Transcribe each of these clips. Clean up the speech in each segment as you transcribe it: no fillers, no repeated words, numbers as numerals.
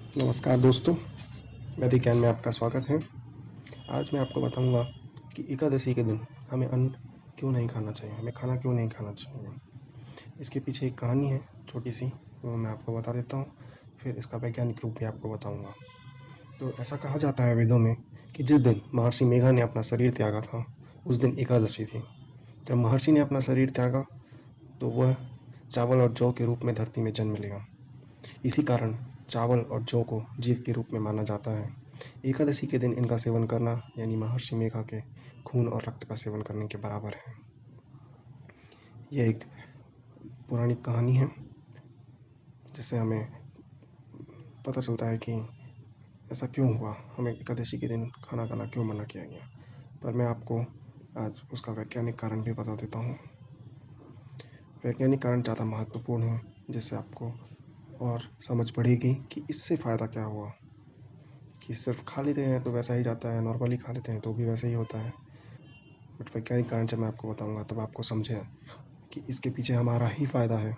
नमस्कार दोस्तों, वैदिक ज्ञान में आपका स्वागत है। आज मैं आपको बताऊंगा कि एकादशी के दिन हमें अन्न क्यों नहीं खाना चाहिए, हमें खाना क्यों नहीं खाना चाहिए। इसके पीछे एक कहानी है छोटी सी, वो मैं आपको बता देता हूँ, फिर इसका वैज्ञानिक रूप भी आपको बताऊंगा। तो ऐसा कहा जाता है वेदों में कि जिस दिन महर्षि मेघा ने अपना शरीर त्यागा था, उस दिन एकादशी थी। जब महर्षि ने अपना शरीर त्यागा तो वह चावल और जौ के रूप में धरती में जन्म लिया। इसी कारण चावल और जौ को जीव के रूप में माना जाता है। एकादशी के दिन इनका सेवन करना यानी महर्षि मेघा के खून और रक्त का सेवन करने के बराबर है। यह एक पौराणिक कहानी है जिससे हमें पता चलता है कि ऐसा क्यों हुआ, हमें एकादशी के दिन खाना खाना क्यों मना किया गया। पर मैं आपको आज उसका वैज्ञानिक कारण भी बता देता हूँ। वैज्ञानिक कारण ज़्यादा महत्वपूर्ण है, जिससे आपको और समझ पड़ेगी कि इससे फ़ायदा क्या हुआ। कि सिर्फ खा लेते हैं तो वैसा ही जाता है, नॉर्मली खा लेते हैं तो भी वैसे ही होता है। बट वैज्ञानिक कारण जब मैं आपको बताऊंगा तब आपको समझे कि इसके पीछे हमारा ही फ़ायदा है,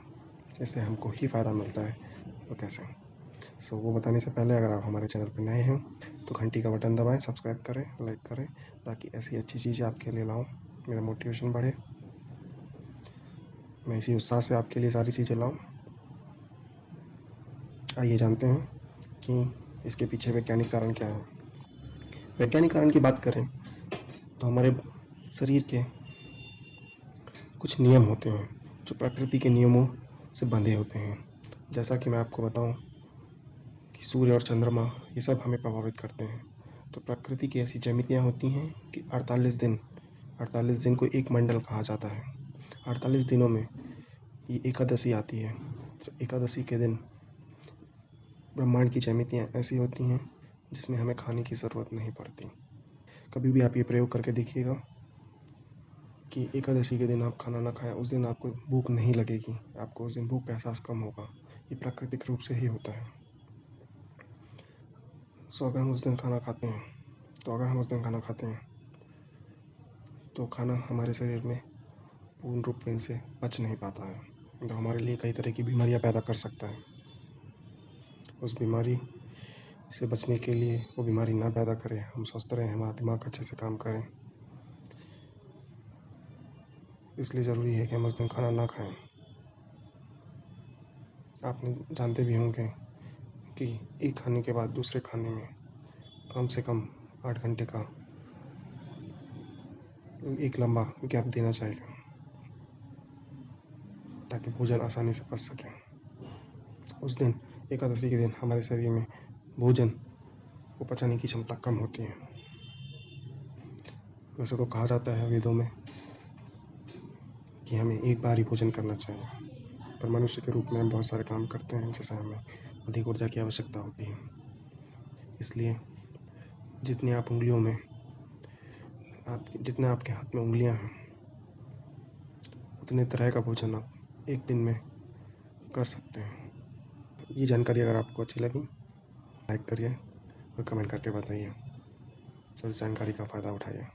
इससे हमको ही फ़ायदा मिलता है। तो कैसे? वो बताने से पहले अगर आप हमारे चैनल पर नए हैं तो घंटी का बटन दबाएं, सब्सक्राइब करें, लाइक करें, ताकि ऐसी अच्छी चीज़ें आपके लिए लाऊं, मेरा मोटिवेशन बढ़े, मैं इसी उत्साह से आपके लिए सारी चीज़ें लाऊं। आइए जानते हैं कि इसके पीछे वैज्ञानिक कारण क्या है। वैज्ञानिक कारण की बात करें तो हमारे शरीर के कुछ नियम होते हैं जो प्रकृति के नियमों से बंधे होते हैं। जैसा कि मैं आपको बताऊं कि सूर्य और चंद्रमा ये सब हमें प्रभावित करते हैं। तो प्रकृति की ऐसी ज्यामितियाँ होती हैं कि 48 दिन को एक मंडल कहा जाता है। 48 दिनों में ये एकादशी आती है। तो एकादशी के दिन ब्रह्मांड की ज्यामितियाँ ऐसी होती हैं जिसमें हमें खाने की ज़रूरत नहीं पड़ती। कभी भी आप ये प्रयोग करके देखिएगा कि एकादशी के दिन आप खाना ना खाएं, उस दिन आपको भूख नहीं लगेगी, आपको उस दिन भूख का एहसास कम होगा। ये प्राकृतिक रूप से ही होता है। अगर हम उस दिन खाना खाते हैं तो खाना हमारे शरीर में पूर्ण रूप से पच नहीं पाता है, जो हमारे लिए कई तरह की बीमारियां पैदा कर सकता है। उस बीमारी से बचने के लिए वो बीमारी ना पैदा करे, हम स्वस्थ रहें, हमारा दिमाग अच्छे से काम करें, इसलिए ज़रूरी है कि हम उस दिन खाना ना खाएं। आपने जानते भी होंगे कि एक खाने के बाद दूसरे खाने में कम से कम 8 घंटे का एक लंबा गैप देना चाहिए, ताकि भोजन आसानी से पच सके। उस दिन एकादशी के दिन हमारे शरीर में भोजन को पचाने की क्षमता कम होती है। वैसे तो कहा जाता है वेदों में कि हमें एक बार ही भोजन करना चाहिए, पर मनुष्य के रूप में हम बहुत सारे काम करते हैं जिससे हमें अधिक ऊर्जा की आवश्यकता होती है। इसलिए जितने आपके हाथ में उंगलियां हैं, उतने तरह का भोजन आप एक दिन में कर सकते हैं। ये जानकारी अगर आपको अच्छी लगी, लाइक करिए और कमेंट करके बताइए। इस जानकारी का फ़ायदा उठाइए।